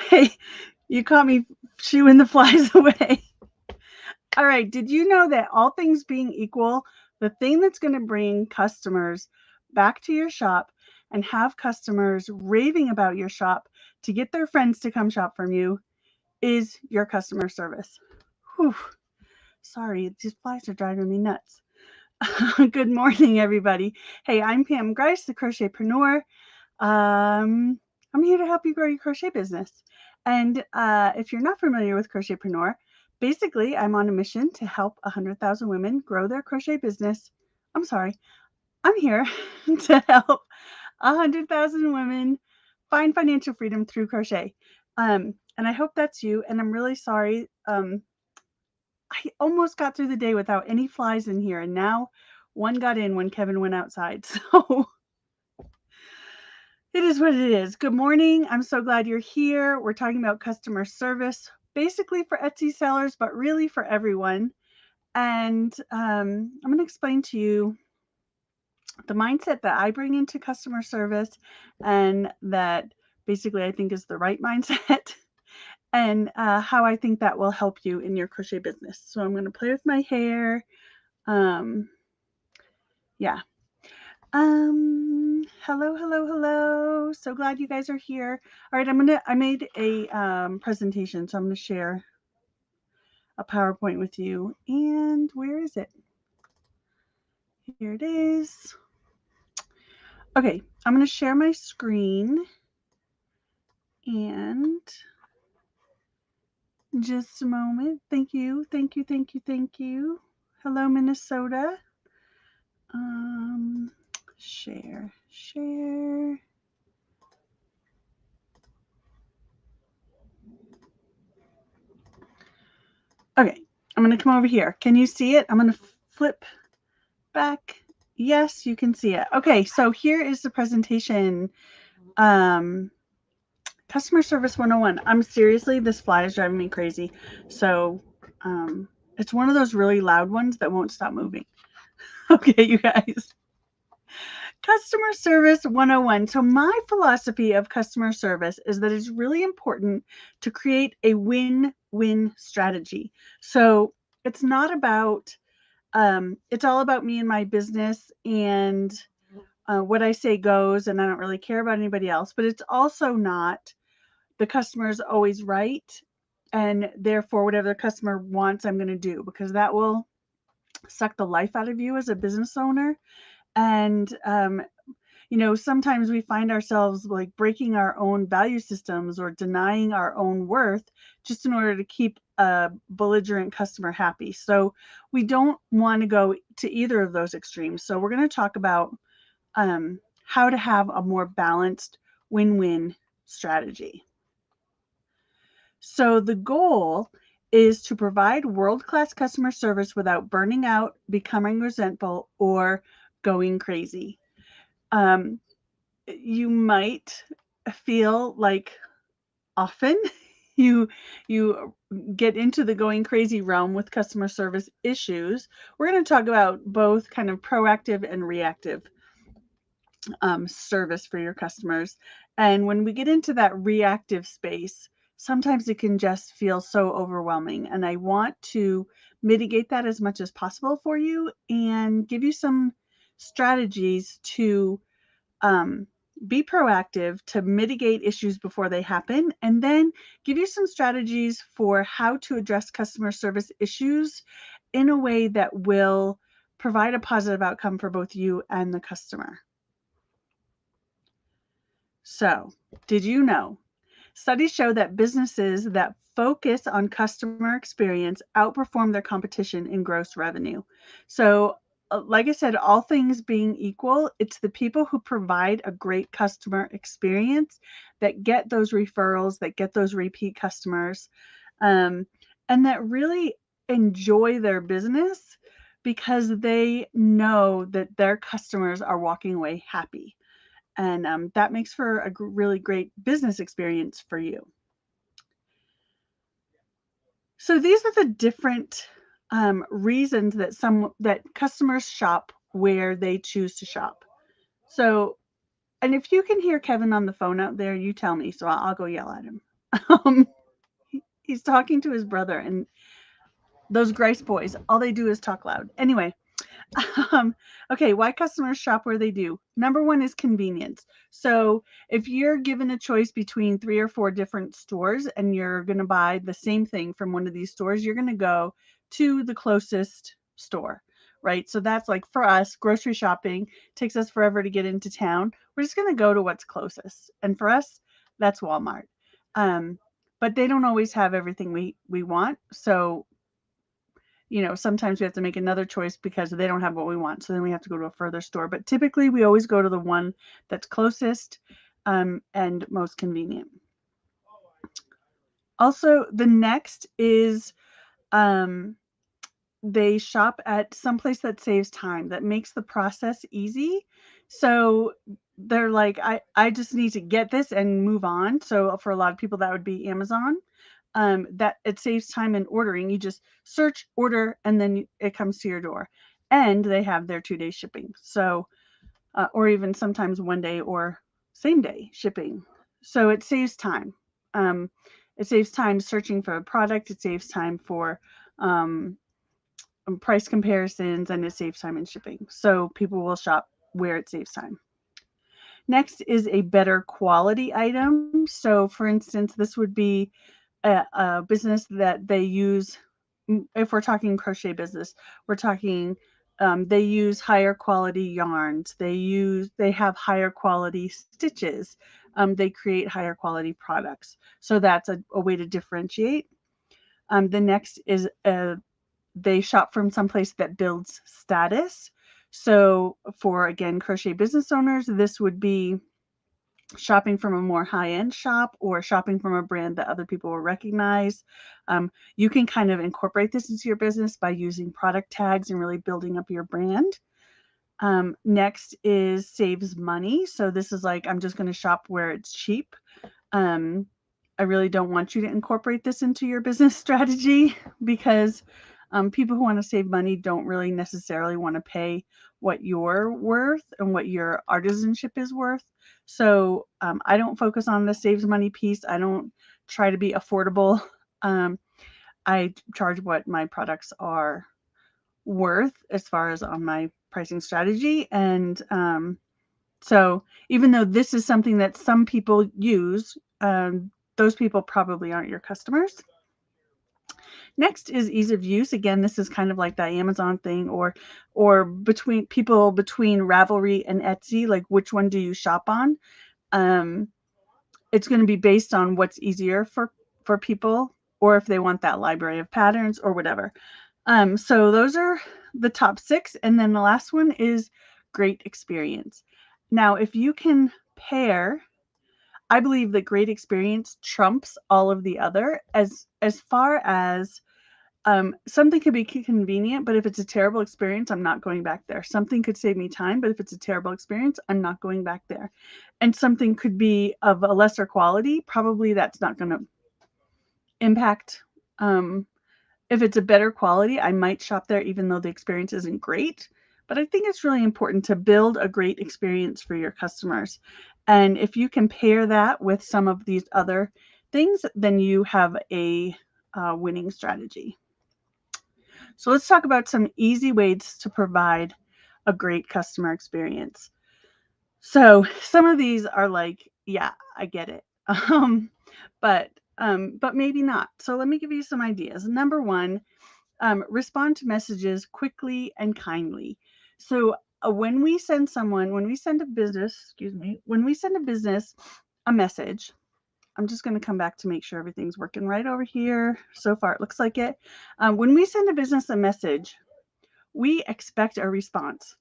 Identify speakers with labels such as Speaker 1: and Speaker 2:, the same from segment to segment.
Speaker 1: Hey, you caught me shooing the flies away. All right. Did you know that all things being equal, the thing that's going to bring customers back to your shop and have customers raving about your shop to get their friends to come shop from you is your customer service? Whew. Sorry, these flies are driving me nuts. Good morning, everybody. Hey, I'm Pam Grice, the Crochetpreneur. I'm here to help you grow your crochet business. And if you're not familiar with Crochetpreneur, basically I'm on a mission to help 100,000 women grow their crochet business. I'm sorry, I'm here to help 100,000 women find financial freedom through crochet. And I hope that's you. And I'm really sorry. I almost got through the day without any flies in here. And now one got in when Kevin went outside. So it is what it is. Good morning. I'm so glad you're here. We're talking about customer service, basically for Etsy sellers, but really for everyone. And I'm going to explain to you the mindset that I bring into customer service and that basically I think is the right mindset and how I think that will help you in your crochet business. So I'm going to play with my hair. Um, yeah. Hello, hello, hello. So glad you guys are here. All right, I made a presentation, so I'm gonna share a PowerPoint with you. And where is it? Here it is. Okay, I'm gonna share my screen and just a moment. Thank you, thank you, thank you, thank you. Hello, Minnesota. Um, share. Okay, I'm going to come over here. Can you see it? I'm going to flip back. Yes, you can see it. Okay, so here is the presentation. Um, Customer Service 101. I'm seriously, this fly is driving me crazy. So it's one of those really loud ones that won't stop moving. Okay, you guys. Customer Service 101. So, my philosophy of customer service is that it's really important to create a win win strategy. So, it's not about, it's all about me and my business and what I say goes, and I don't really care about anybody else. But it's also not the customer is always right. And therefore, whatever the customer wants, I'm going to do because that will suck the life out of you as a business owner. And sometimes we find ourselves like breaking our own value systems or denying our own worth just in order to keep a belligerent customer happy. So we don't want to go to either of those extremes. So we're going to talk about how to have a more balanced win-win strategy. So the goal is to provide world-class customer service without burning out, becoming resentful, or going crazy. Um, you might feel like often you get into the going crazy realm with customer service issues. We're going to talk about both kind of proactive and reactive service for your customers. And when we get into that reactive space, sometimes it can just feel so overwhelming. And I want to mitigate that as much as possible for you and give you some strategies to um, be proactive to mitigate issues before they happen, and then give you some strategies for how to address customer service issues in a way that will provide a positive outcome for both you and the customer. So, did you know? Studies show that businesses that focus on customer experience outperform their competition in gross revenue. So, like I said, all things being equal, it's the people who provide a great customer experience that get those referrals, that get those repeat customers, um, and that really enjoy their business because they know that their customers are walking away happy. And that makes for a really great business experience for you. So these are the different reasons that customers shop where they choose to shop. So, and if you can hear Kevin on the phone out there, you tell me, so I'll go yell at him. Um, he's talking to his brother, and those Grice boys, all they do is talk loud. Anyway, um, okay, why customers shop where they do? Number one is convenience. So if you're given a choice between 3 or 4 different stores and you're going to buy the same thing from one of these stores, you're going to go to the closest store, right? So that's like for us, grocery shopping takes us forever to get into town. We're just going to go to what's closest. And for us, that's Walmart. Um, but they don't always have everything we want. So sometimes we have to make another choice because they don't have what we want. So then we have to go to a further store. But typically, we always go to the one that's closest and most convenient. Also, the next is um, they shop at some place that saves time, that makes the process easy. So they're like, I just need to get this and move on. So for a lot of people, that would be Amazon. That it saves time in ordering. You just search, order, and then it comes to your door. And they have their 2-day shipping. So, or even sometimes 1 day or same day shipping. So it saves time. Um, it saves time searching for a product. It saves time for um, price comparisons, and it saves time in shipping. So people will shop where it saves time. Next is a better quality item. So, for instance, this would be a business that they use. If we're talking crochet business, we're talking they use higher quality yarns. They have higher quality stitches. They create higher quality products. So that's a way to differentiate. The next is they shop from someplace that builds status. So for again crochet business owners, this would be shopping from a more high-end shop or shopping from a brand that other people will recognize. You can kind of incorporate this into your business by using product tags and really building up your brand. Next is saves money. So this is like, I'm just going to shop where it's cheap. Um, I really don't want you to incorporate this into your business strategy because people who want to save money don't really necessarily want to pay what you're worth and what your artisanship is worth. So I don't focus on the saves money piece. I don't try to be affordable. Um, I charge what my products are worth as far as on my pricing strategy. And so even though this is something that some people use, those people probably aren't your customers. Next is ease of use. Again, this is kind of like that Amazon thing, or between people between Ravelry and Etsy, like which one do you shop on? Um, it's going to be based on what's easier for people, or if they want that library of patterns or whatever. So those are the top 6, and then the last one is great experience. Now, if you can pair, I believe that great experience trumps all of the other as far as something could be convenient, but if it's a terrible experience, I'm not going back there. Something could save me time, but if it's a terrible experience, I'm not going back there. And something could be of a lesser quality, probably that's not going to impact. If it's a better quality, I might shop there even though the experience isn't great. But I think it's really important to build a great experience for your customers. And if you can pair that with some of these other things, then you have a winning strategy. So let's talk about some easy ways to provide a great customer experience. So some of these are like, yeah, I get it. But but maybe not. So let me give you some ideas. Number one, respond to messages quickly and kindly. So when we send a business, when we send a business a message, I'm just going to come back to make sure everything's working right over here. So far, it looks like it. When we send a business a message, we expect a response,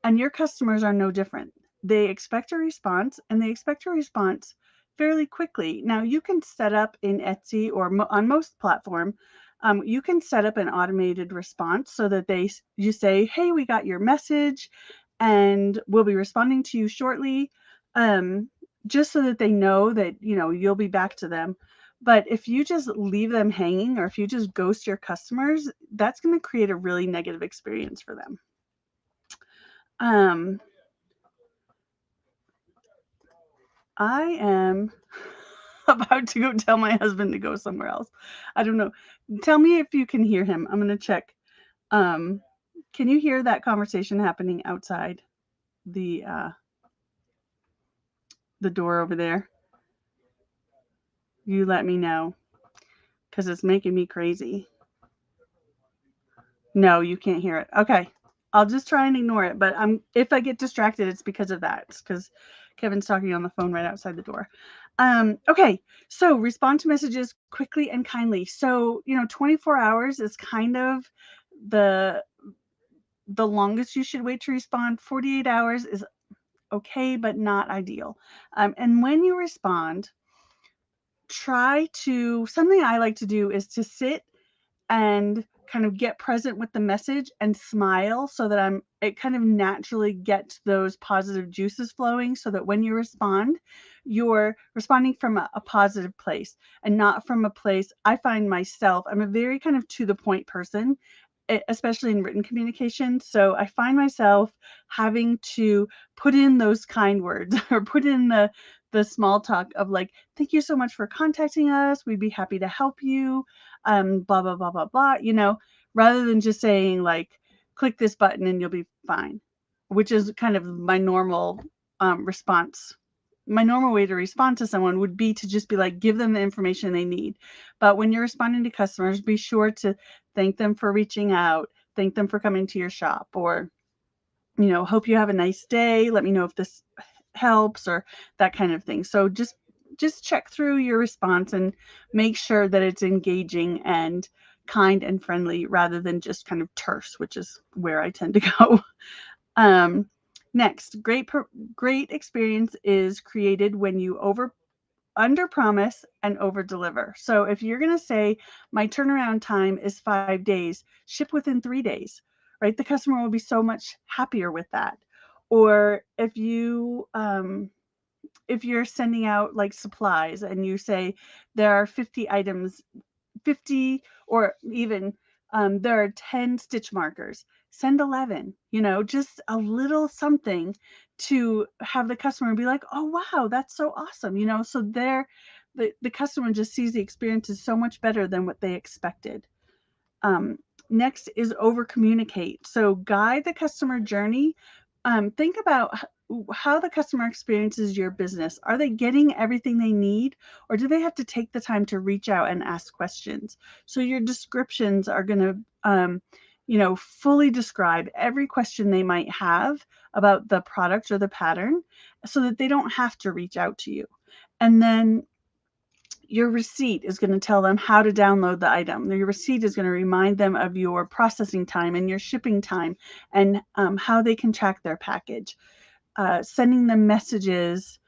Speaker 1: and your customers are no different. They expect a response, and they expect a response fairly quickly. Now, you can set up in Etsy or on most platform, you can set up an automated response so that you say, "Hey, we got your message, and we'll be responding to you shortly," just so that they know that you'll be back to them. But if you just leave them hanging, or if you just ghost your customers, that's going to create a really negative experience for them. Um, I am about to go tell my husband to go somewhere else. I don't know. Tell me if you can hear him. I'm going to check. Can you hear that conversation happening outside the door over there? You let me know, because it's making me crazy. No, you can't hear it. Okay. I'll just try and ignore it, but if I get distracted, it's because of that. It's because Kevin's talking on the phone right outside the door. Okay, so respond to messages quickly and kindly. So, 24 hours is kind of the longest you should wait to respond. 48 hours is okay, but not ideal. And when you respond, something I like to do is to sit and kind of get present with the message and smile, so that it kind of naturally gets those positive juices flowing, so that when you respond, you're responding from a positive place and not from a place. I find myself, I'm a very kind of to the point person, especially in written communication. So I find myself having to put in those kind words or put in the small talk of like, thank you so much for contacting us. We'd be happy to help you. Blah, blah, blah, blah, blah, rather than just saying like, click this button and you'll be fine, which is kind of my normal response. My normal way to respond to someone would be to just be like, give them the information they need. But when you're responding to customers, be sure to thank them for reaching out, thank them for coming to your shop, or, hope you have a nice day. Let me know if this helps, or that kind of thing. So just check through your response and make sure that it's engaging and kind and friendly, rather than just kind of terse, which is where I tend to go. Next, great experience is created when you under promise and over deliver. So if you're going to say my turnaround time is 5 days, ship within 3 days, right? The customer will be so much happier with that. Or if you're sending out like supplies and you say there are 50 items, 50, or even there are 10 stitch markers, send 11, just a little something to have the customer be like, oh wow, that's so awesome, so the customer just sees the experience is so much better than what they expected. Next is over communicate. So guide the customer journey. Think about how the customer experiences your business. Are they getting everything they need, or do they have to take the time to reach out and ask questions? So your descriptions are going to, fully describe every question they might have about the product or the pattern, so that they don't have to reach out to you. And then your receipt is going to tell them how to download the item. Your receipt is going to remind them of your processing time and your shipping time, and how they can track their package. Sending them messages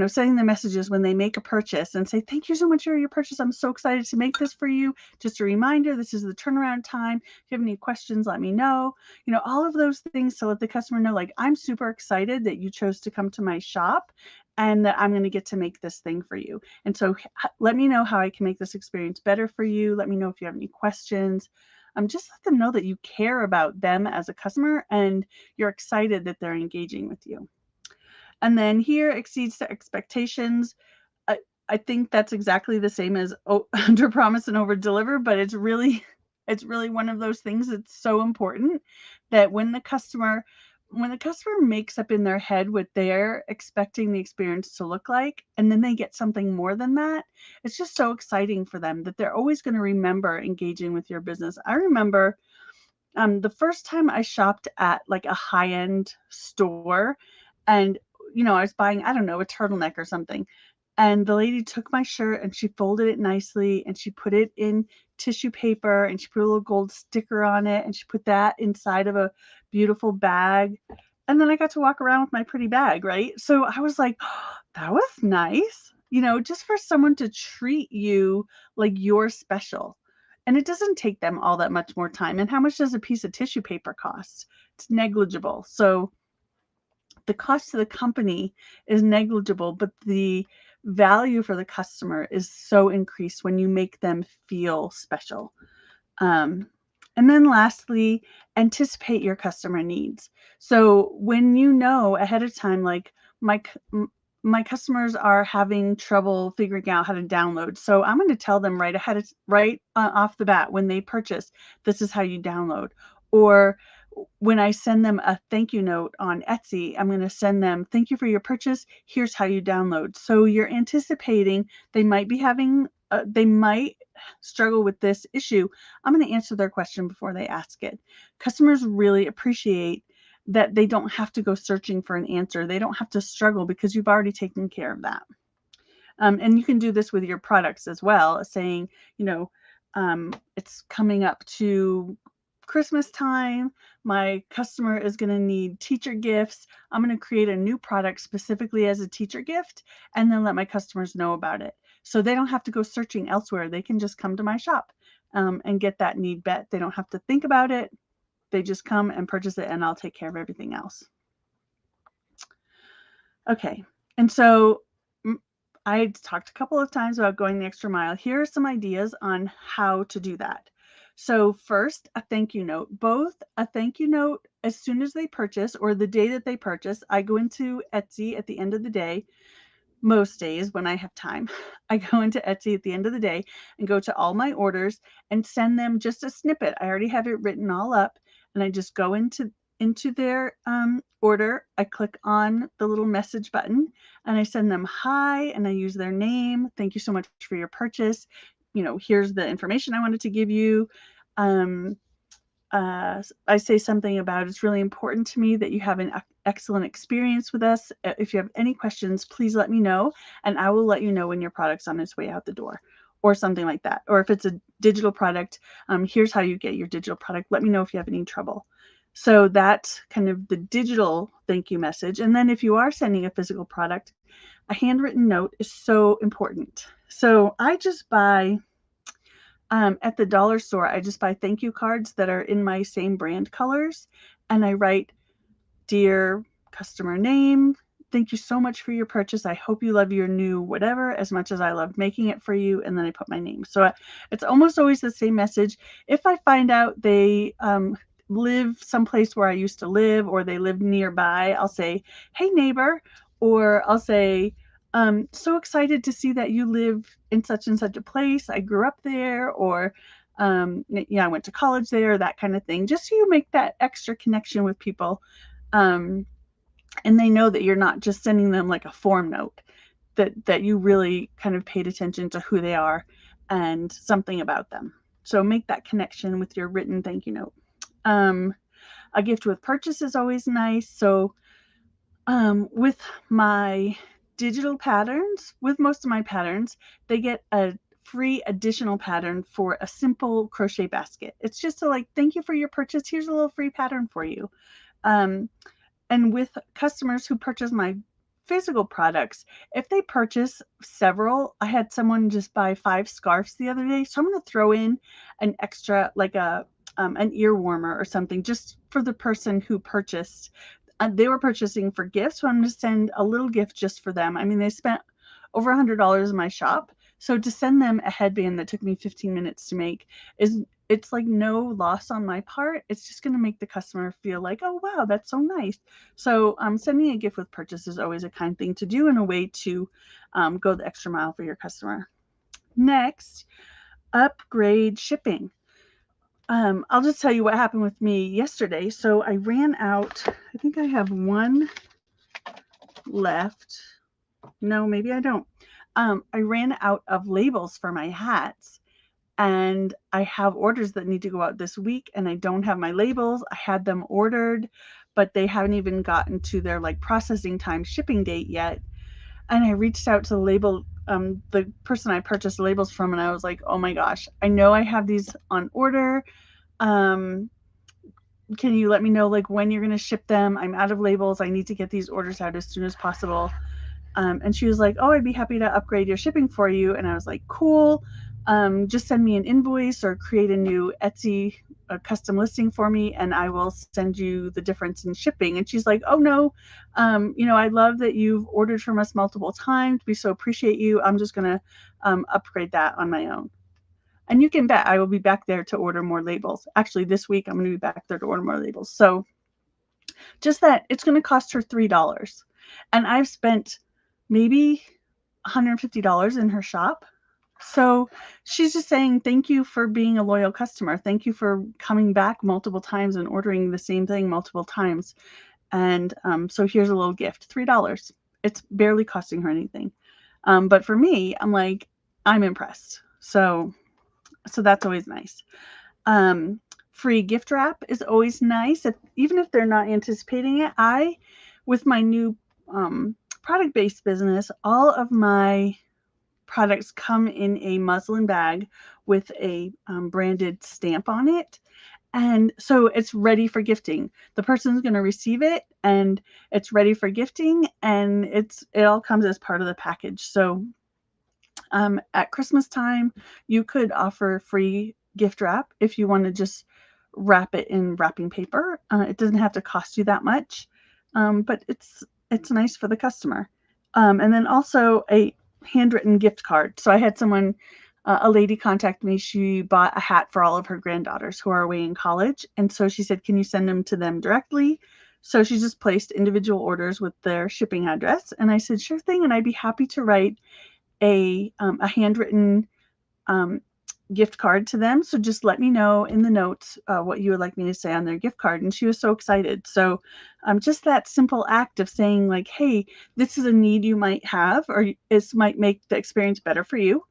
Speaker 1: sending them messages when they make a purchase and say, thank you so much for your purchase. I'm so excited to make this for you. Just a reminder, this is the turnaround time. If you have any questions, let me know. All of those things to let the customer know, like, I'm super excited that you chose to come to my shop and that I'm going to get to make this thing for you. And so let me know how I can make this experience better for you. Let me know if you have any questions. Just let them know that you care about them as a customer and you're excited that they're engaging with you. And then here, exceeds the expectations. I think that's exactly the same as under promise and over deliver, but it's really one of those things that's so important that when the customer makes up in their head what they're expecting the experience to look like, and then they get something more than that, it's just so exciting for them that they're always going to remember engaging with your business. I remember the first time I shopped at like a high-end store, and I was buying, I don't know, a turtleneck or something. And the lady took my shirt and she folded it nicely and she put it in tissue paper and she put a little gold sticker on it and she put that inside of a beautiful bag. And then I got to walk around with my pretty bag, right? So I was like, oh, that was nice, just for someone to treat you like you're special. And it doesn't take them all that much more time. And how much does a piece of tissue paper cost? It's negligible. So the cost to the company is negligible, but the value for the customer is so increased when you make them feel special. And then lastly, anticipate your customer needs. So when you know ahead of time, like my customers are having trouble figuring out how to download. So I'm going to tell them right off the bat when they purchase, this is how you download. Or when I send them a thank you note on Etsy, I'm going to send them, thank you for your purchase. Here's how you download. So you're anticipating they might be having, they might struggle with this issue. I'm going to answer their question before they ask it. Customers really appreciate that they don't have to go searching for an answer. They don't have to struggle because you've already taken care of that. And you can do this with your products as well, saying, it's coming up to Christmas time. My customer is going to need teacher gifts. I'm going to create a new product specifically as a teacher gift and then let my customers know about it. So they don't have to go searching elsewhere. They can just come to my shop and get that need met. They don't have to think about it. They just come and purchase it and I'll take care of everything else. Okay, and so I talked a couple of times about going the extra mile. Here are some ideas on how to do that. So first, a thank you note. Both a thank you note as soon as they purchase or the day that they purchase. I go into Etsy at the end of the day. Most days when I have time, I go into Etsy at the end of the day and go to all my orders and send them just a snippet. I already have it written all up and I just go into their order. I click on the little message button and I send them hi and I use their name. Thank you so much for your purchase. Here's the information I wanted to give you. I say something about it's really important to me that you have an excellent experience with us. If you have any questions, please let me know, and I will let you know when your product's on its way out the door, or something like that. Or if it's a digital product, here's how you get your digital product. Let me know if you have any trouble. So that's kind of the digital thank you message. And then if you are sending a physical product, a handwritten note is so important. So I just buy at the dollar store, I just buy thank you cards that are in my same brand colors. And I write, dear customer name, thank you so much for your purchase. I hope you love your new whatever as much as I loved making it for you. And then I put my name. So it's almost always the same message. If I find out they live someplace where I used to live or they live nearby, I'll say, hey, neighbor, or I'll say, so excited to see that you live in such and such a place. I grew up there, or I went to college there, that kind of thing. Just so you make that extra connection with people. And they know that you're not just sending them like a form note, that you really kind of paid attention to who they are and something about them. So make that connection with your written thank you note. A gift with purchase is always nice. So with my digital patterns, with most of my patterns, they get a free additional pattern for a simple crochet basket. It's just thank you for your purchase. Here's a little free pattern for you. And with customers who purchase my physical products, if they purchase several, I had someone just buy 5 scarves the other day. So I'm going to throw in an extra, like an ear warmer or something just for the person who purchased. They were purchasing for gifts, so I'm going to send a little gift just for them. I mean, they spent over $100 in my shop. So to send them a headband that took me 15 minutes to make it's like no loss on my part. It's just going to make the customer feel like, oh, wow, that's so nice. So sending a gift with purchase is always a kind thing to do and a way to go the extra mile for your customer. Next, upgrade shipping. I'll just tell you what happened with me yesterday. So I ran out. I think I have one left. No, maybe I don't. I ran out of labels for my hats. And I have orders that need to go out this week and I don't have my labels. I had them ordered, but they haven't even gotten to their processing time shipping date yet. And I reached out to the person I purchased labels from, and I was like, oh my gosh, I know I have these on order. Can you let me know when you're going to ship them? I'm out of labels. I need to get these orders out as soon as possible. And she was like, oh, I'd be happy to upgrade your shipping for you. And I was like, cool. Just send me an invoice or create a new Etsy custom listing for me, and I will send you the difference in shipping. And she's like, oh, no, I love that you've ordered from us multiple times. We so appreciate you. I'm just going to upgrade that on my own. And you can bet I will be back there to order more labels. Actually, this week, I'm going to be back there to order more labels. So just that it's going to cost her $3. And I've spent maybe $150 in her shop. So she's just saying, thank you for being a loyal customer. Thank you for coming back multiple times and ordering the same thing multiple times. And so here's a little gift, $3. It's barely costing her anything. But for me, I'm like, I'm impressed. So that's always nice. Free gift wrap is always nice. Even if they're not anticipating it, with my new product-based business, all of my products come in a muslin bag with a branded stamp on it. And so it's ready for gifting. The person's going to receive it and it's ready for gifting, and it all comes as part of the package. So at Christmas time, you could offer free gift wrap if you want to just wrap it in wrapping paper. It doesn't have to cost you that much, but it's nice for the customer. And then also a handwritten gift card. So I had a lady contact me. She bought a hat for all of her granddaughters who are away in college. And so she said, can you send them to them directly? So she just placed individual orders with their shipping address. And I said, sure thing. And I'd be happy to write a handwritten gift card to them. So just let me know in the notes what you would like me to say on their gift card. And she was so excited. So just that simple act of saying like, hey, this is a need you might have, or this might make the experience better for you.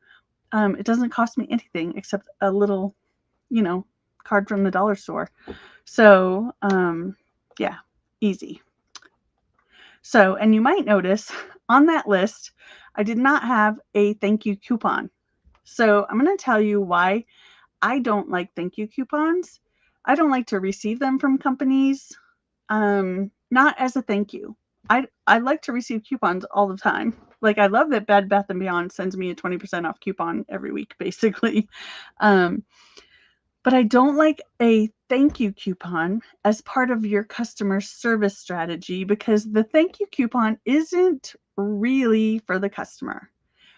Speaker 1: It doesn't cost me anything except a little, card from the dollar store. So yeah, easy. So, and you might notice on that list, I did not have a thank you coupon. So I'm going to tell you why I don't like thank you coupons. I don't like to receive them from companies, not as a thank you. I like to receive coupons all the time. Like, I love that Bed Bath & Beyond sends me a 20% off coupon every week, basically. But I don't like a thank you coupon as part of your customer service strategy, because the thank you coupon isn't really for the customer.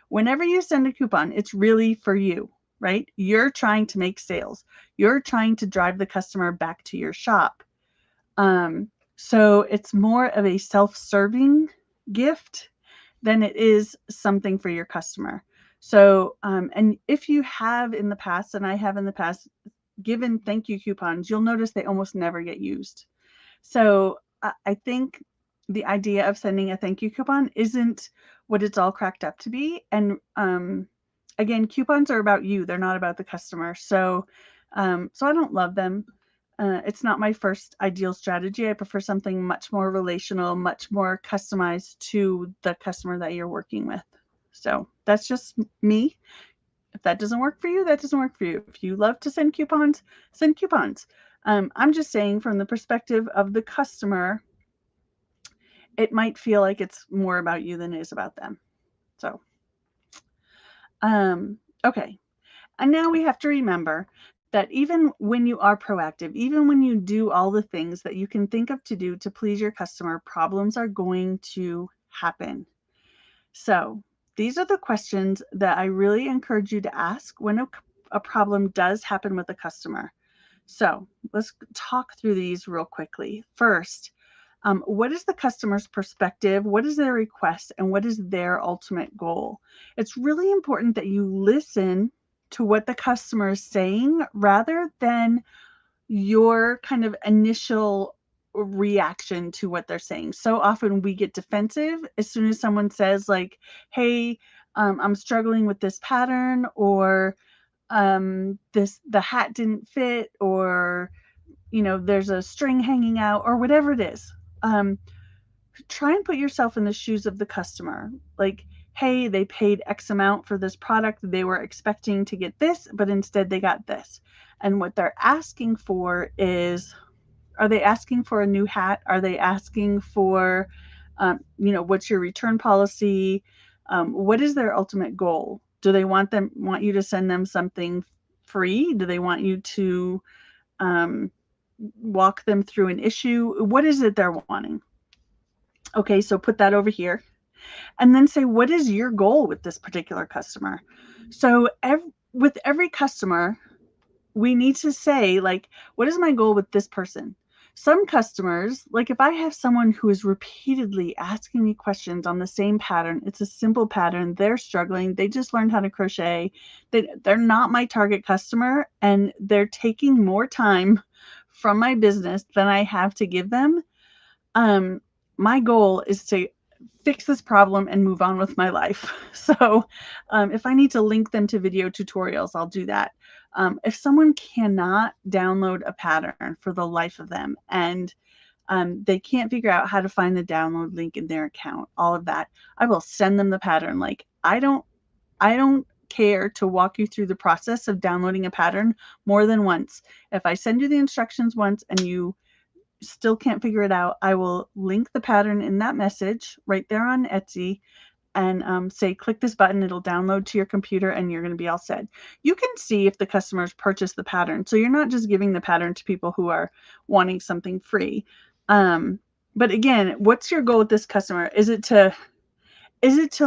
Speaker 1: Whenever you send a coupon, it's really for you, right? You're trying to make sales. You're trying to drive the customer back to your shop. So it's more of a self-serving gift than it is something for your customer. So, and if you have in the past, and I have in the past, given thank you coupons, you'll notice they almost never get used. So I think the idea of sending a thank you coupon isn't what it's all cracked up to be. And again, coupons are about you. They're not about the customer. So I don't love them. It's not my first ideal strategy. I prefer something much more relational, much more customized to the customer that you're working with. So that's just me. If that doesn't work for you, that doesn't work for you. If you love to send coupons, send coupons. I'm just saying, from the perspective of the customer, it might feel like it's more about you than it is about them. So, okay. And now we have to remember that even when you are proactive, even when you do all the things that you can think of to do to please your customer, problems are going to happen. So these are the questions that I really encourage you to ask when a problem does happen with a customer. So let's talk through these real quickly. First, what is the customer's perspective? What is their request? And what is their ultimate goal? It's really important that you listen to what the customer is saying rather than your kind of initial reaction to what they're saying. So often we get defensive as soon as someone says like, hey, I'm struggling with this pattern, or the hat didn't fit, or there's a string hanging out, or whatever it is. Try and put yourself in the shoes of the customer. Like, hey, they paid X amount for this product. They were expecting to get this, but instead they got this. And what they're asking for is, are they asking for a new hat? Are they asking for, what's your return policy? What is their ultimate goal? Do they want you to send them something free? Do they want you to walk them through an issue? What is it they're wanting? Okay, so put that over here. And then say, what is your goal with this particular customer? So with every customer, we need to say, like, what is my goal with this person? Some customers, like if I have someone who is repeatedly asking me questions on the same pattern, it's a simple pattern, they're struggling, they just learned how to crochet, they're not my target customer, and they're taking more time from my business than I have to give them. My goal is to fix this problem and move on with my life. So if I need to link them to video tutorials, I'll do that. If someone cannot download a pattern for the life of them, and they can't figure out how to find the download link in their account, all of that, I will send them the pattern. Like I don't care to walk you through the process of downloading a pattern more than once. If I send you the instructions once and you still can't figure it out, I will link the pattern in that message right there on Etsy and say, click this button, it'll download to your computer and you're going to be all set. You can see if the customers purchase the pattern. So you're not just giving the pattern to people who are wanting something free. But again, what's your goal with this customer? Is it to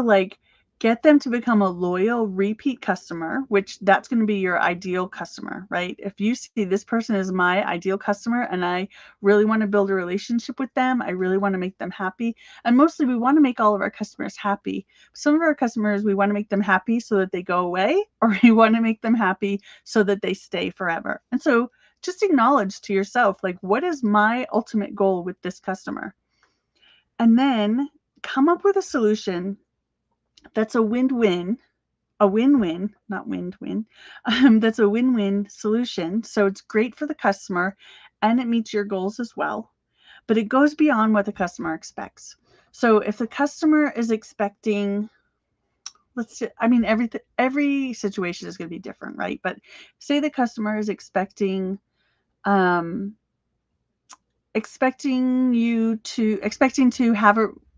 Speaker 1: like get them to become a loyal repeat customer, which that's going to be your ideal customer, right? If you see this person is my ideal customer and I really want to build a relationship with them, I really want to make them happy. And mostly we want to make all of our customers happy. Some of our customers, we want to make them happy so that they go away, or we want to make them happy so that they stay forever. And so just acknowledge to yourself, like, what is my ultimate goal with this customer? And then come up with a solution that's a win-win, not win-win. That's a win-win solution. So it's great for the customer and it meets your goals as well, but it goes beyond what the customer expects. So if the customer is expecting, every situation is going to be different, right? But say the customer is expecting to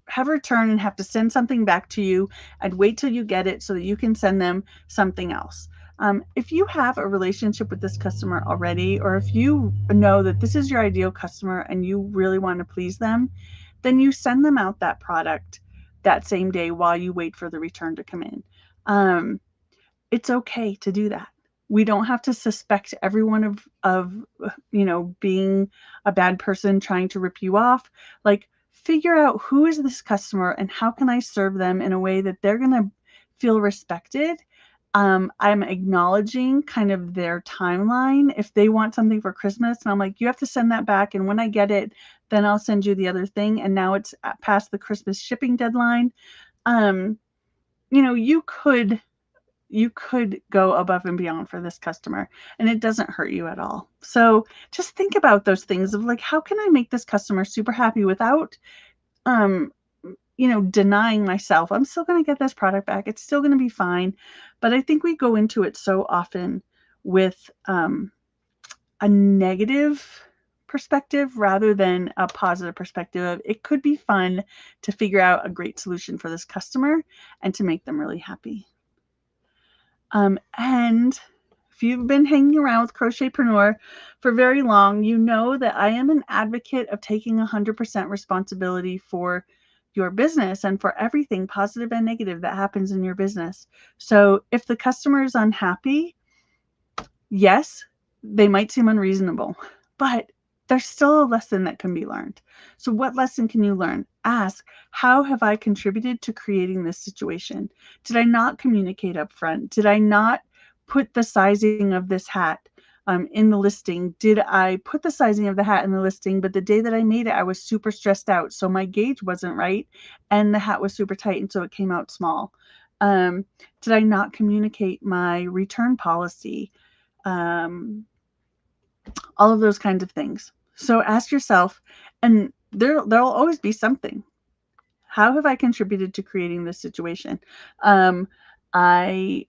Speaker 1: have a return and have to send something back to you and wait till you get it so that you can send them something else. If you have a relationship with this customer already, or if you know that this is your ideal customer and you really want to please them, then you send them out that product that same day while you wait for the return to come in. It's okay to do that. We don't have to suspect everyone of being a bad person trying to rip you off. Like, figure out who is this customer and how can I serve them in a way that they're going to feel respected. I'm acknowledging kind of their timeline. If they want something for Christmas and I'm like, you have to send that back, and when I get it, then I'll send you the other thing, and now it's past the Christmas shipping deadline. You could go above and beyond for this customer and it doesn't hurt you at all. So just think about those things of like, how can I make this customer super happy without, denying myself? I'm still going to get this product back. It's still going to be fine. But I think we go into it so often with a negative perspective rather than a positive perspective of it could be fun to figure out a great solution for this customer and to make them really happy. And if you've been hanging around with Crochetpreneur for very long, you know that I am an advocate of taking 100% responsibility for your business and for everything positive and negative that happens in your business. So if the customer is unhappy, yes, they might seem unreasonable, but there's still a lesson that can be learned. So what lesson can you learn? Ask, how have I contributed to creating this situation? Did I not communicate up front? Did I not put the sizing of this hat in the listing? Did I put the sizing of the hat in the listing, but the day that I made it, I was super stressed out, so my gauge wasn't right and the hat was super tight and so it came out small? Did I not communicate my return policy? All of those kinds of things. So ask yourself, and there'll always be something. How have I contributed to creating this situation? I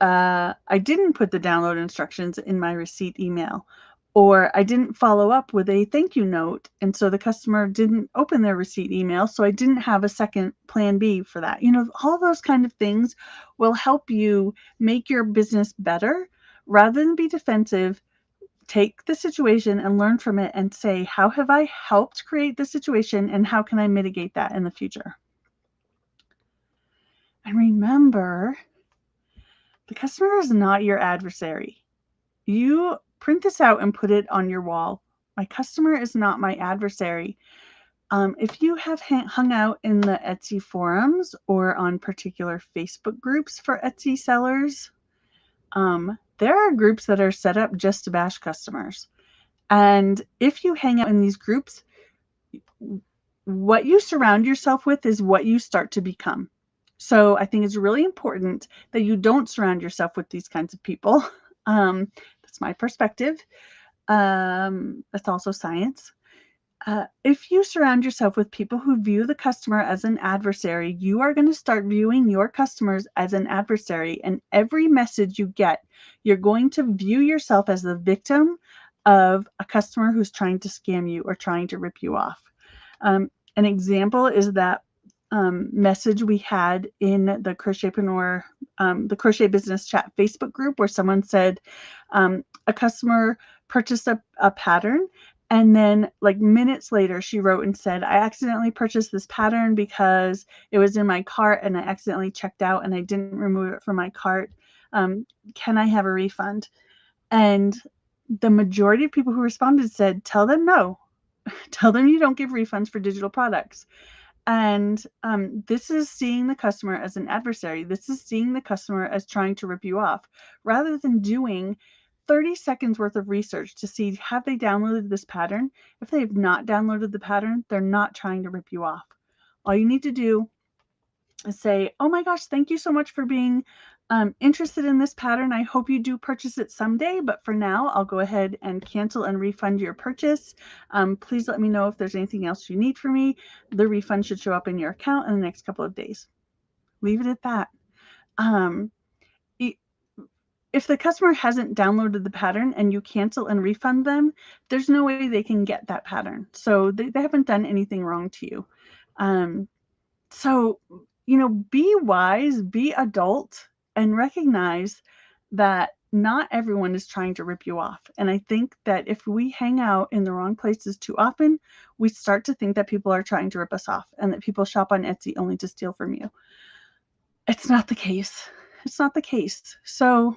Speaker 1: didn't put the download instructions in my receipt email, or I didn't follow up with a thank you note, and so the customer didn't open their receipt email, so I didn't have a second plan B for that. All those kind of things will help you make your business better. Rather than be defensive, take the situation and learn from it and say, how have I helped create the situation and how can I mitigate that in the future? And remember, the customer is not your adversary. You print this out and put it on your wall My customer is not my adversary. If you have hung out in the Etsy forums or on particular Facebook groups for Etsy sellers, there are groups that are set up just to bash customers. And if you hang out in these groups, what you surround yourself with is what you start to become. So I think it's really important that you don't surround yourself with these kinds of people. That's my perspective. That's also science. If you surround yourself with people who view the customer as an adversary, you are going to start viewing your customers as an adversary. And every message you get, you're going to view yourself as the victim of a customer who's trying to scam you or trying to rip you off. An example is that message we had in the Crochetpreneur, the Crochet Business Chat Facebook group, where someone said a customer purchased a pattern, and then like minutes later she wrote and said, I accidentally purchased this pattern because it was in my cart and I accidentally checked out and I didn't remove it from my cart. Can I have a refund? And the majority of people who responded said, tell them no. Tell them you don't give refunds for digital products. And this is seeing the customer as an adversary. This is seeing the customer as trying to rip you off, rather than doing 30 seconds worth of research to see, have they downloaded this pattern? If they have not downloaded the pattern, they're not trying to rip you off. All you need to do is say, oh my gosh, thank you so much for being interested in this pattern. I hope you do purchase it someday, but for now, I'll go ahead and cancel and refund your purchase. Please let me know if there's anything else you need from me. The refund should show up in your account in the next couple of days. Leave it at that. If the customer hasn't downloaded the pattern and you cancel and refund them, there's no way they can get that pattern. So they haven't done anything wrong to you. So, be wise, be adult, and recognize that not everyone is trying to rip you off. And I think that if we hang out in the wrong places too often, we start to think that people are trying to rip us off and that people shop on Etsy only to steal from you. It's not the case. It's not the case. So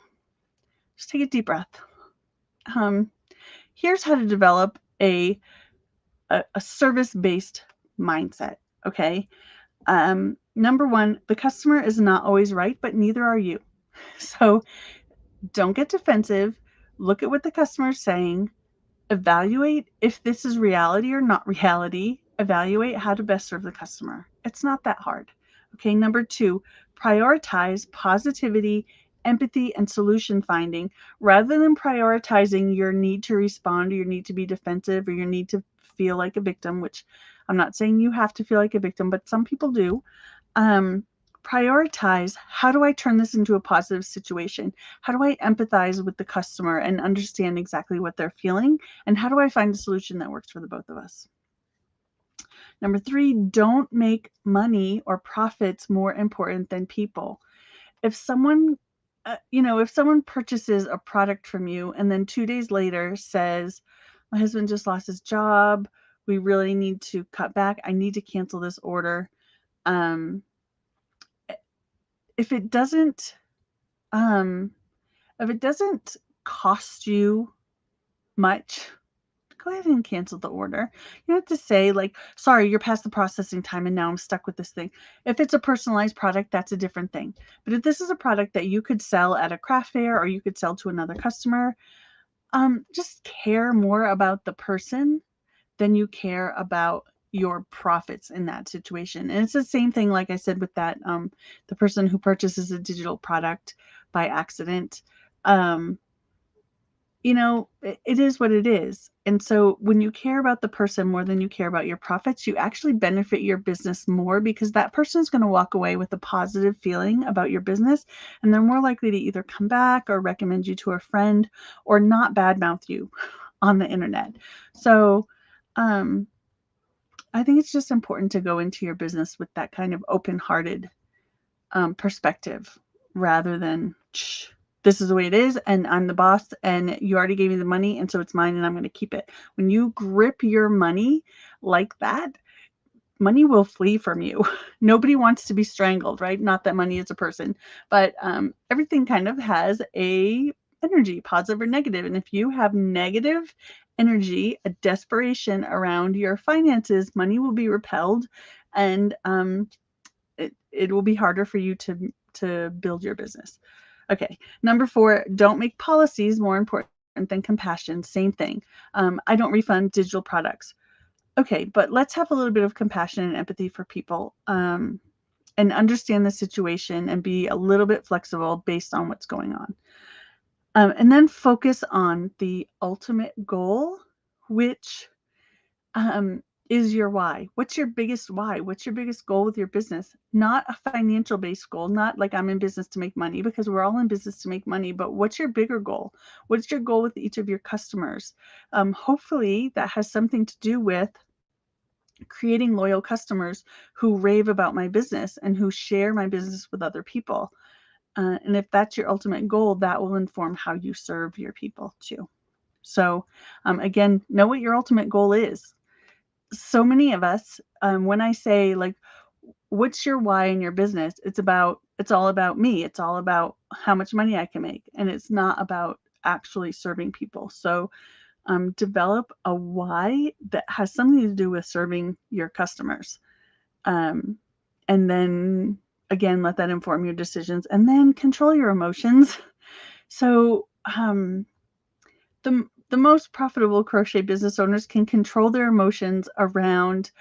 Speaker 1: just take a deep breath. Here's how to develop a service-based mindset, okay? Number one, the customer is not always right, but neither are you. So don't get defensive. Look at what the customer is saying. Evaluate if this is reality or not reality. Evaluate how to best serve the customer. It's not that hard. Okay, number two, prioritize positivity, empathy, and solution finding rather than prioritizing your need to respond or your need to be defensive or your need to feel like a victim, which I'm not saying you have to feel like a victim, but some people do. Prioritize, how do I turn this into a positive situation? How do I empathize with the customer and understand exactly what they're feeling? And how do I find a solution that works for the both of us? Number three, don't make money or profits more important than people. If someone, if someone purchases a product from you and then 2 days later says, my husband just lost his job, we really need to cut back, I need to cancel this order. If it doesn't cost you much, go ahead and cancel the order. You don't have to say like, sorry, you're past the processing time and now I'm stuck with this thing. If it's a personalized product, that's a different thing. But if this is a product that you could sell at a craft fair or you could sell to another customer, just care more about the person than you care about your profits in that situation. And it's the same thing, like I said, with that, the person who purchases a digital product by accident. It is what it is. And so when you care about the person more than you care about your profits, you actually benefit your business more because that person is going to walk away with a positive feeling about your business. And they're more likely to either come back or recommend you to a friend or not badmouth you on the internet. So, I think it's just important to go into your business with that kind of open-hearted perspective rather than this is the way it is and I'm the boss and you already gave me the money and so it's mine and I'm going to keep it. When you grip your money like that, money will flee from you. Nobody wants to be strangled, right? Not that money is a person, but everything kind of has a energy, positive or negative. And if you have negative energy, a desperation around your finances, money will be repelled, and it will be harder for you to build your business. Okay, number 4, don't make policies more important than compassion. Same thing. I don't refund digital products. Okay, but let's have a little bit of compassion and empathy for people, and understand the situation and be a little bit flexible based on what's going on. And then focus on the ultimate goal, which is your why. What's your biggest why? What's your biggest goal with your business? Not a financial based goal, not like I'm in business to make money, because we're all in business to make money, but what's your bigger goal? What's your goal with each of your customers? Hopefully that has something to do with creating loyal customers who rave about my business and who share my business with other people. And if that's your ultimate goal, that will inform how you serve your people too. So again, know what your ultimate goal is. So many of us, when I say like, what's your why in your business? It's all about me. It's all about how much money I can make. And it's not about actually serving people. So develop a why that has something to do with serving your customers. And then again, let that inform your decisions, and then control your emotions. So the most profitable crochet business owners can control their emotions around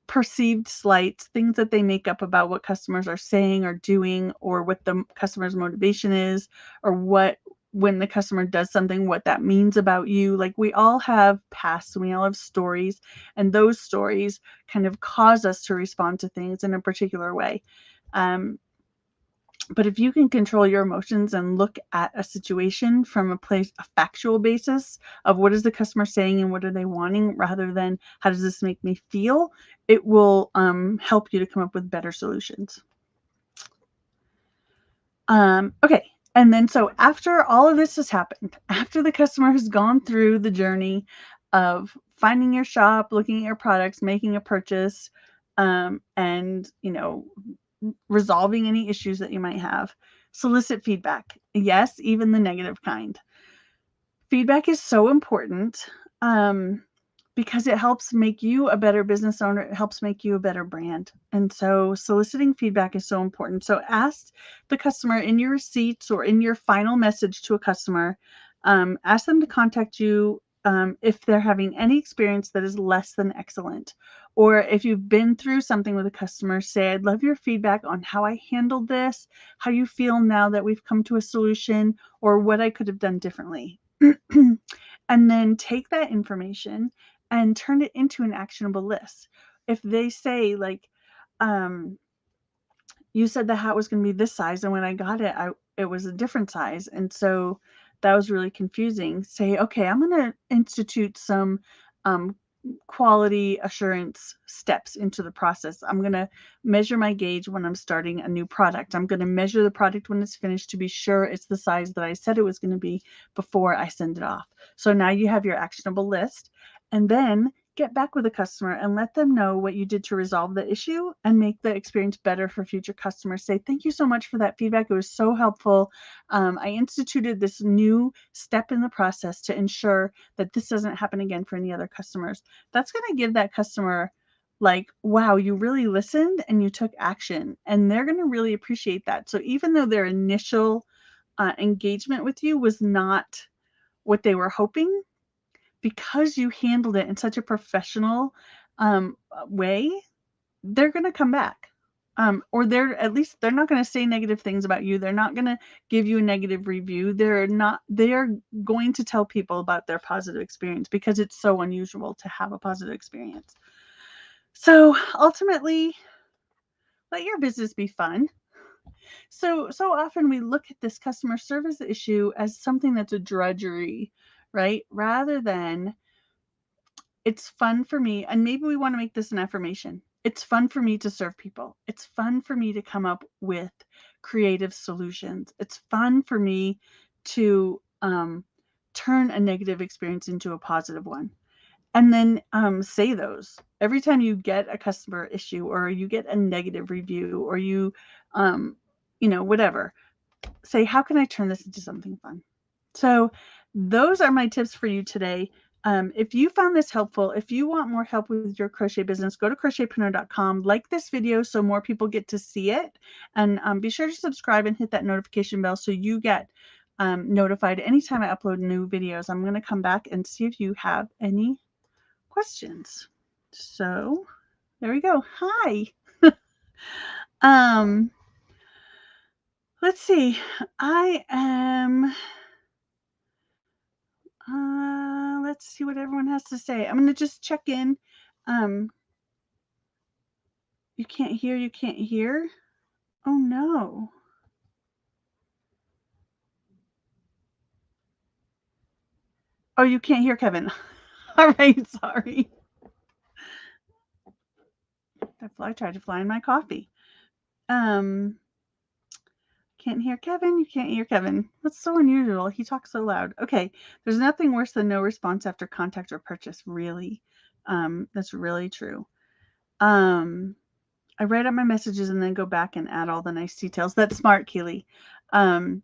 Speaker 1: perceived slights, things that they make up about what customers are saying or doing, or what the customer's motivation is, or what, when the customer does something, what that means about you. Like, we all have pasts and we all have stories, and those stories kind of cause us to respond to things in a particular way. But if you can control your emotions and look at a situation from a factual basis of what is the customer saying and what are they wanting, rather than how does this make me feel, it will help you to come up with better solutions. Okay. And then, so after all of this has happened, after the customer has gone through the journey of finding your shop, looking at your products, making a purchase, and, resolving any issues that you might have, solicit feedback. Yes, even the negative kind. Feedback is so important because it helps make you a better business owner. It helps make you a better brand. And so soliciting feedback is so important. So ask the customer in your receipts or in your final message to a customer, ask them to contact you if they're having any experience that is less than excellent. Or if you've been through something with a customer, say, I'd love your feedback on how I handled this, how you feel now that we've come to a solution, or what I could have done differently. And then take that information and turn it into an actionable list. If they say, like, you said the hat was going to be this size, and when I got it, it was a different size, and so that was really confusing. Say, okay, I'm going to institute some quality assurance steps into the process. I'm going to measure my gauge when I'm starting a new product. I'm going to measure the product when it's finished to be sure it's the size that I said it was going to be before I send it off. So now you have your actionable list, and then get back with the customer and let them know what you did to resolve the issue and make the experience better for future customers. Say, thank you so much for that feedback. It was so helpful. I instituted this new step in the process to ensure that this doesn't happen again for any other customers. That's going to give that customer, like, wow, you really listened and you took action, and they're going to really appreciate that. So even though their initial engagement with you was not what they were hoping, because you handled it in such a professional way, they're going to come back. Or they're not going to say negative things about you. They're not going to give you a negative review. They're going to tell people about their positive experience, because it's so unusual to have a positive experience. So ultimately, let your business be fun. So often we look at this customer service issue as something that's a drudgery, right? Rather than, it's fun for me, and maybe we want to make this an affirmation. It's fun for me to serve people. It's fun for me to come up with creative solutions. It's fun for me to turn a negative experience into a positive one. And then say those. Every time you get a customer issue, or you get a negative review, or you, whatever, say, how can I turn this into something fun? So those are my tips for you today. If you found this helpful, if you want more help with your crochet business, go to crochetpreneur.com, like this video so more people get to see it, and be sure to subscribe and hit that notification bell so you get notified anytime I upload new videos. I'm going to come back and see if you have any questions. So there we go. Hi. Let's see. I am let's see what everyone has to say. I'm going to just check in. You can't hear, you can't hear. Oh no. Oh, you can't hear Kevin. All right, sorry. That fly tried to fly in my coffee. Can't hear Kevin. You can't hear Kevin. That's so unusual. He talks so loud. Okay, there's nothing worse than no response after contact or purchase. Really, that's really true. I write out my messages and then go back and add all the nice details. That's smart, Keely. I'm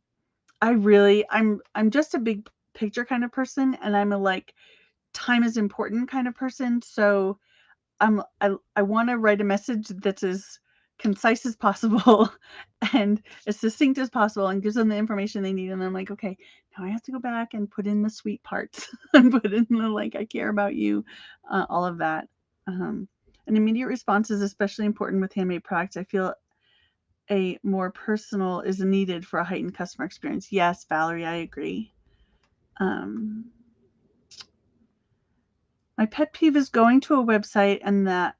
Speaker 1: just a big picture kind of person, and I'm a like time is important kind of person. So I want to write a message that's as concise as possible and as succinct as possible and gives them the information they need. And I'm like, okay, now I have to go back and put in the sweet parts and put in the like, I care about you, all of that. An immediate response is especially important with handmade products. I feel a more personal is needed for a heightened customer experience. Yes, Valerie, I agree. My pet peeve is going to a website and the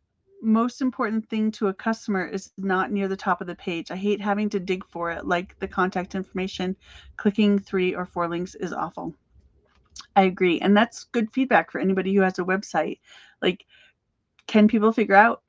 Speaker 1: most important thing to a customer is not near the top of the page. I hate having to dig for it, like the contact information. Clicking 3 or 4 links is awful. I agree. And that's good feedback for anybody who has a website. Like, can people figure out?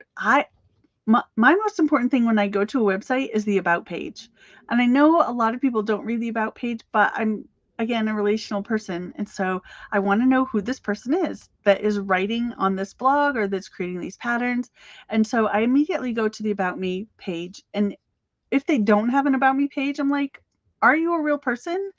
Speaker 1: My most important thing when I go to a website is the about page. And I know a lot of people don't read the about page, but I'm, again, a relational person. And so I want to know who this person is that is writing on this blog or that's creating these patterns. And so I immediately go to the about me page. And if they don't have an about me page, I'm like, are you a real person?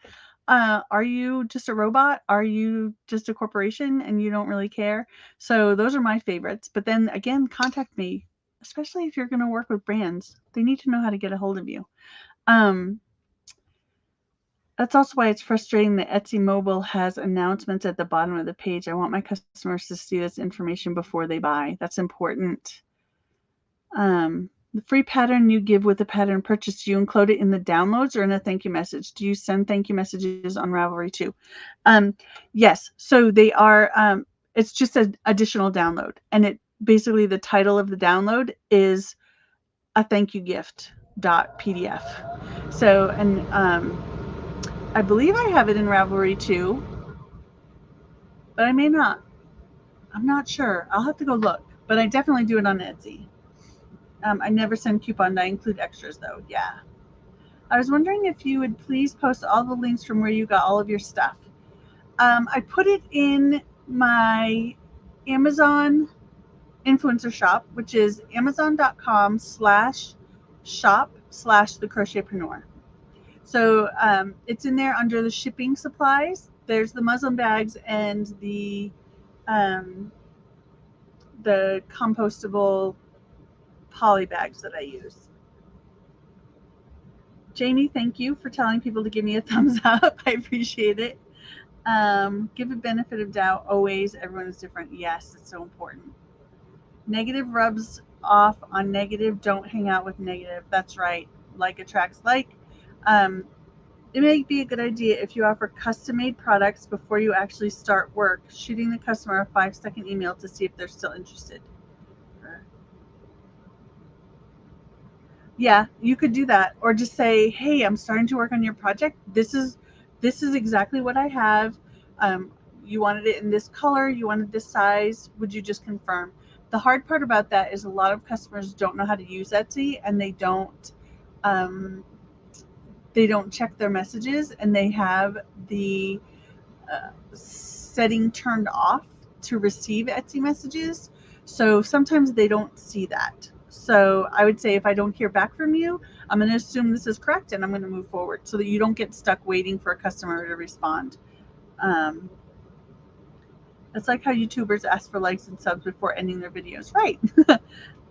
Speaker 1: Are you just a robot? Are you just a corporation and you don't really care? So those are my favorites. But then again, contact me, especially if you're going to work with brands. They need to know how to get a hold of you. That's also why it's frustrating that Etsy Mobile has announcements at the bottom of the page. I want my customers to see this information before they buy. That's important. The free pattern you give with the pattern purchase, do you include it in the downloads or in a thank you message? Do you send thank you messages on Ravelry too? Yes. So they are, it's just an additional download. And it basically, the title of the download is a thank you gift .pdf. So, and I believe I have it in Ravelry too, but I may not. I'm not sure. I'll have to go look, but I definitely do it on Etsy. I never send coupons. I include extras though. Yeah. I was wondering if you would please post all the links from where you got all of your stuff. I put it in my Amazon influencer shop, which is amazon.com/shop/the Crochetpreneur. So it's in there under the shipping supplies. There's the muslin bags and the compostable poly bags that I use. Jamie, thank you for telling people to give me a thumbs up. I appreciate it. Give a benefit of doubt. Always, everyone is different. Yes, it's so important. Negative rubs off on negative. Don't hang out with negative. That's right. Like attracts like. It may be a good idea if you offer custom-made products before you actually start work, shooting the customer a 5-second email to see if they're still interested. Yeah, you could do that, or just say, "Hey, I'm starting to work on your project. This is exactly what I have. You wanted it in this color. You wanted this size. Would you just confirm?" The hard part about that is a lot of customers don't know how to use Etsy, and they don't check their messages, and they have the setting turned off to receive Etsy messages. So sometimes they don't see that. So I would say if I don't hear back from you, I'm going to assume this is correct and I'm going to move forward so that you don't get stuck waiting for a customer to respond. And It's like how YouTubers ask for likes and subs before ending their videos. Right.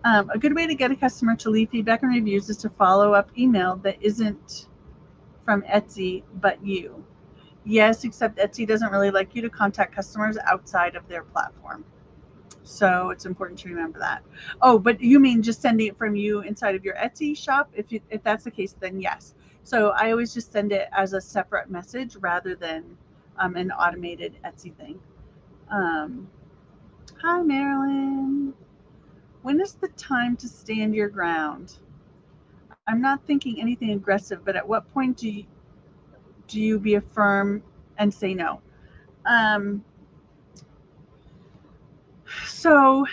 Speaker 1: A good way to get a customer to leave feedback and reviews is to follow up email that isn't from Etsy, but you. Yes, except Etsy doesn't really like you to contact customers outside of their platform. So it's important to remember that. Oh, but you mean just sending it from you inside of your Etsy shop? If that's the case, then yes. So I always just send it as a separate message rather than an automated Etsy thing. Hi, Marilyn. When is the time to stand your ground? I'm not thinking anything aggressive, but at what point do you be firm and say no? So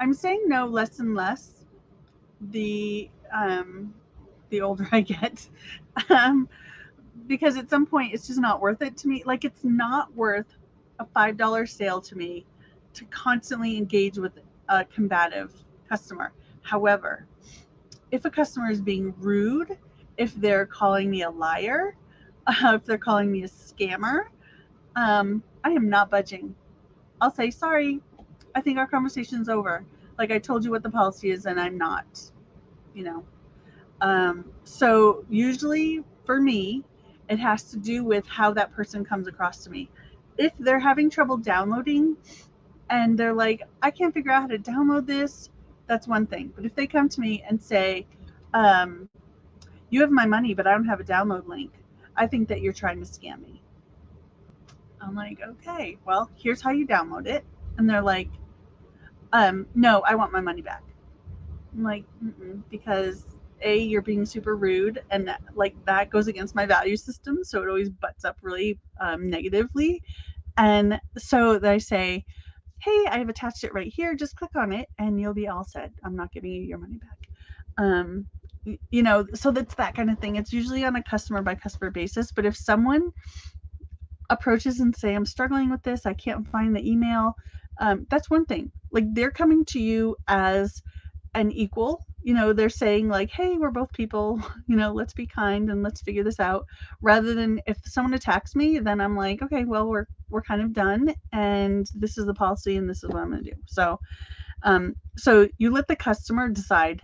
Speaker 1: I'm saying no less and less the older I get, um, because at some point it's just not worth it to me. Like it's not worth a $5 sale to me to constantly engage with a combative customer. However, if a customer is being rude, if they're calling me a liar, if they're calling me a scammer, I am not budging. I'll say, sorry, I think our conversation's over. Like I told you what the policy is, and I'm not, you know. So usually for me, it has to do with how that person comes across to me. If they're having trouble downloading and they're like, I can't figure out how to download this, that's one thing. But if they come to me and say, um, you have my money, but I don't have a download link, I think that you're trying to scam me. I'm like, okay, well, here's how you download it. And they're like, no, I want my money back. I'm like, because you're being super rude, and that goes against my value system, so it always butts up really negatively. And so I say, hey, I've attached it right here. Just click on it, and you'll be all set. I'm not giving you your money back. So that's that kind of thing. It's usually on a customer by customer basis. But if someone approaches and say, I'm struggling with this, I can't find the email, that's one thing. Like they're coming to you as an equal. They're saying like, hey, we're both people, let's be kind and let's figure this out, rather than if someone attacks me, then I'm like, okay, well, we're kind of done, and this is the policy and this is what I'm going to do. So you let the customer decide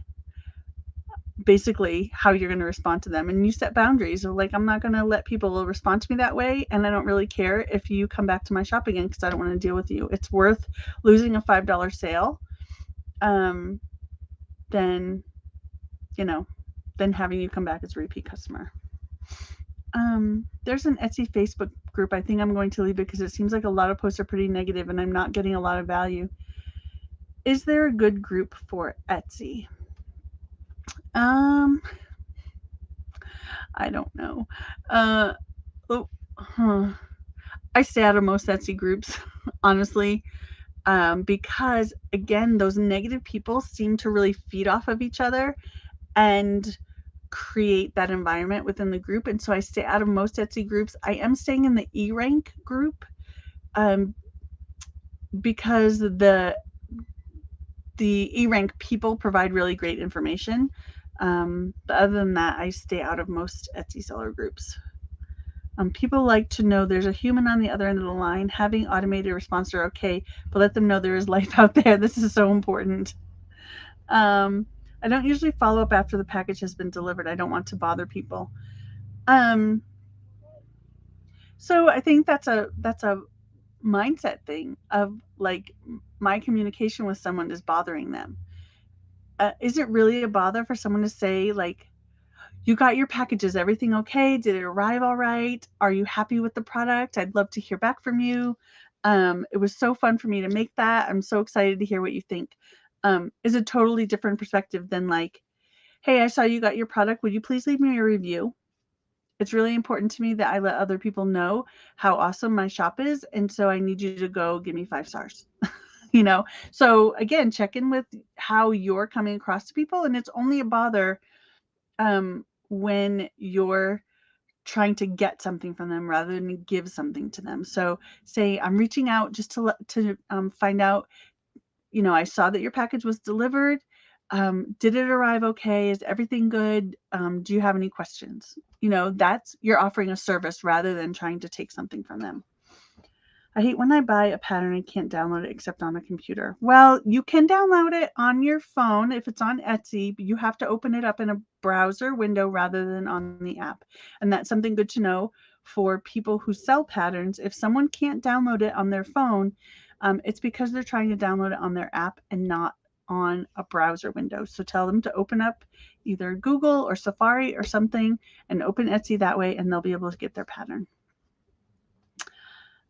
Speaker 1: basically how you're going to respond to them, and you set boundaries of like, I'm not going to let people respond to me that way, and I don't really care if you come back to my shop again because I don't want to deal with you. It's worth losing a $5 sale than than having you come back as a repeat customer. There's an Etsy Facebook group. I think I'm going to leave it because it seems like a lot of posts are pretty negative and I'm not getting a lot of value. Is there a good group for Etsy? I don't know. I stay out of most Etsy groups, honestly, because again, those negative people seem to really feed off of each other and create that environment within the group. And so I stay out of most Etsy groups. I am staying in the E-Rank group because the E-Rank people provide really great information. But other than that, I stay out of most Etsy seller groups. People like to know there's a human on the other end of the line. Having automated response are okay, but let them know there is life out there. This is so important. I don't usually follow up after the package has been delivered. I don't want to bother people. So I think that's a mindset thing of like, my communication with someone is bothering them. Is it really a bother for someone to say like, you got your packages, everything okay? Did it arrive all right? Are you happy with the product? I'd love to hear back from you. It was so fun for me to make that. I'm so excited to hear what you think. Is a totally different perspective than like, hey, I saw you got your product. Would you please leave me a review? It's really important to me that I let other people know how awesome my shop is. And so I need you to go give me 5 stars. So again, check in with how you're coming across to people. And it's only a bother when you're trying to get something from them rather than give something to them. So say, I'm reaching out just to find out, I saw that your package was delivered. Did it arrive okay? Is everything good? Do you have any questions? That's, you're offering a service rather than trying to take something from them. I hate when I buy a pattern and can't download it except on a computer. Well, you can download it on your phone if it's on Etsy, but you have to open it up in a browser window rather than on the app. And that's something good to know for people who sell patterns. If someone can't download it on their phone, it's because they're trying to download it on their app and not on a browser window. So tell them to open up either Google or Safari or something and open Etsy that way, and they'll be able to get their pattern.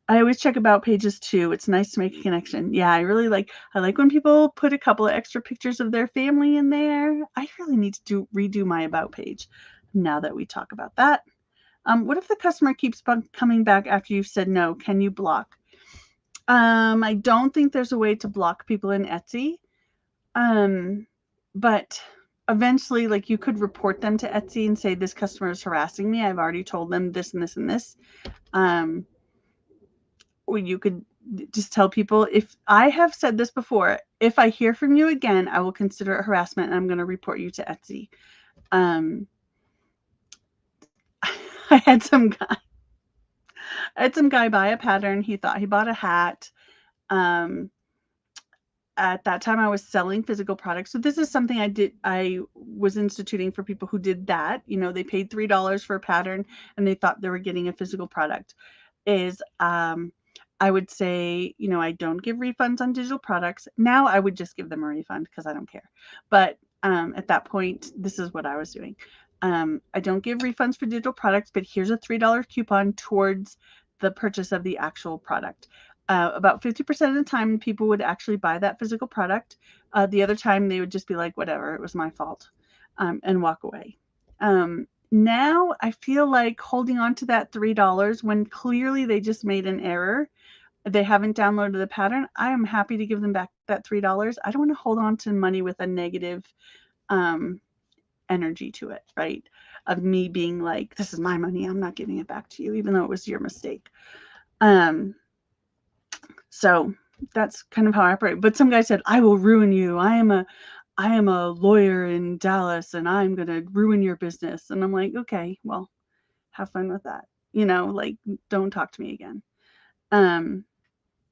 Speaker 1: I always check about pages too. It's nice to make a connection. Yeah, I like when people put a couple of extra pictures of their family in there. I really need to redo my about page now that we talk about that. What if the customer keeps coming back after you've said no? Can you block? I don't think there's a way to block people in Etsy. But eventually, like, you could report them to Etsy and say, this customer is harassing me. I've already told them this and this and this. Or you could just tell people, if I have said this before, if I hear from you again, I will consider it harassment and I'm going to report you to Etsy. I had some guy buy a pattern. He thought he bought a hat. At that time, I was selling physical products. So this is something I was instituting for people who did that. You know, they paid $3 for a pattern and they thought they were getting a physical product. I would say, you know, I don't give refunds on digital products. Now I would just give them a refund because I don't care. But at that point, this is what I was doing. I don't give refunds for digital products, but here's a $3 coupon towards the purchase of the actual product. About 50% of the time, people would actually buy that physical product. The other time, they would just be like, whatever, it was my fault, and walk away. Now I feel like holding on to that $3 when clearly they just made an error. They haven't downloaded the pattern. I am happy to give them back that $3. I don't want to hold on to money with a negative energy to it, right? Of me being like, this is my money. I'm not giving it back to you, even though it was your mistake. So that's kind of how I operate. But some guy said, I will ruin you. I am a lawyer in Dallas and I'm going to ruin your business. And I'm like, okay, well, have fun with that. You know, like, don't talk to me again.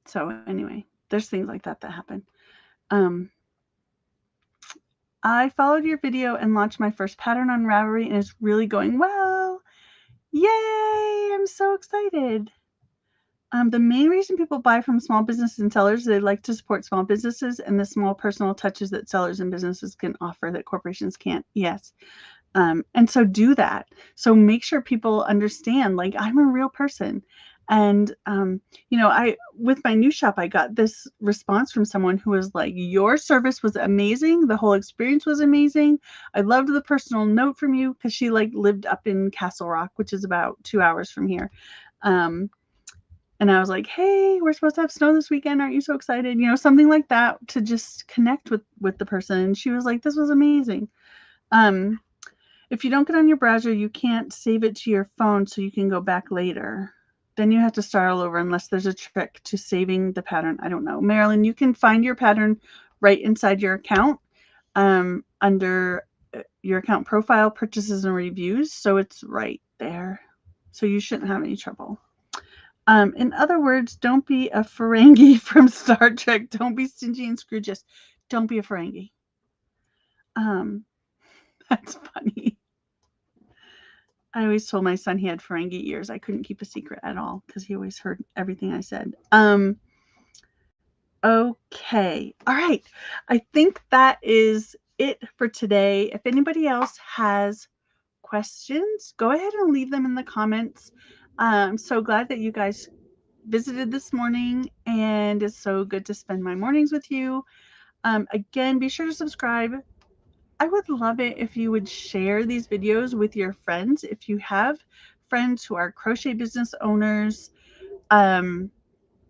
Speaker 1: So anyway, there's things like that happen. I followed your video and launched my first pattern on Ravelry and it's really going well. Yay! I'm so excited. The main reason people buy from small businesses and sellers is they like to support small businesses and the small personal touches that sellers and businesses can offer that corporations can't. Yes. And so do that. So make sure people understand, like, I'm a real person. And, you know, with my new shop, I got this response from someone who was like, your service was amazing. The whole experience was amazing. I loved the personal note from you, because she like lived up in Castle Rock, which is about 2 hours from here. And I was like, hey, we're supposed to have snow this weekend. Aren't you so excited? You know, something like that to just connect with the person. And she was like, this was amazing. If you don't get on your browser, you can't save it to your phone so you can go back later. Then you have to start all over unless there's a trick to saving the pattern. I don't know. Marilyn, you can find your pattern right inside your account under your account profile, purchases and reviews. So it's right there. So you shouldn't have any trouble. In other words, don't be a Ferengi from Star Trek. Don't be stingy and Scrooge. Don't be a Ferengi. That's funny. I always told my son he had Ferengi ears. I couldn't keep a secret at all because he always heard everything I said. Okay. All right. I think that is it for today. If anybody else has questions, go ahead and leave them in the comments. I'm so glad that you guys visited this morning, and it's so good to spend my mornings with you. Again, be sure to subscribe. I would love it if you would share these videos with your friends. If you have friends who are crochet business owners,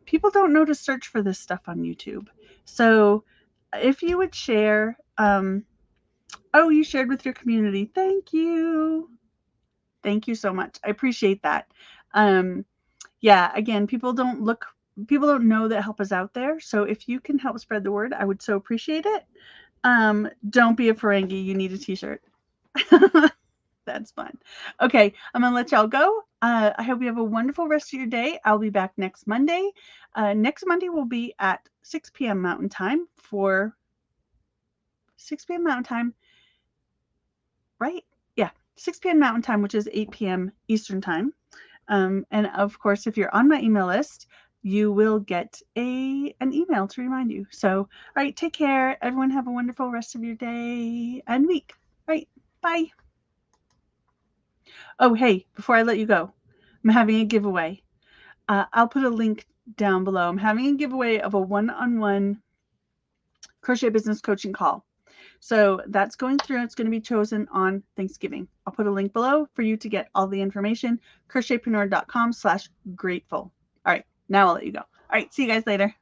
Speaker 1: people don't know to search for this stuff on YouTube. So if you would share, oh, you shared with your community. Thank you. Thank you so much. I appreciate that. Yeah, again, people don't know that help is out there. So if you can help spread the word, I would so appreciate it. Don't be a Ferengi. You need a t-shirt. That's fun. Okay, I'm going to let y'all go. I hope you have a wonderful rest of your day. I'll be back next Monday. Next Monday will be at 6 p.m. Mountain Time for 6 p.m. Mountain Time, right? Yeah, 6 p.m. Mountain Time, which is 8 p.m. Eastern Time. And of course, if you're on my email list, you will get an email to remind you. So, all right, take care. Everyone have a wonderful rest of your day and week. All right, bye. Oh, hey, before I let you go, I'm having a giveaway. I'll put a link down below. I'm having a giveaway of a one-on-one crochet business coaching call. So that's going through. It's going to be chosen on Thanksgiving. I'll put a link below for you to get all the information. crochetpreneur.com/grateful. All right, now I'll let you go. All right, see you guys later.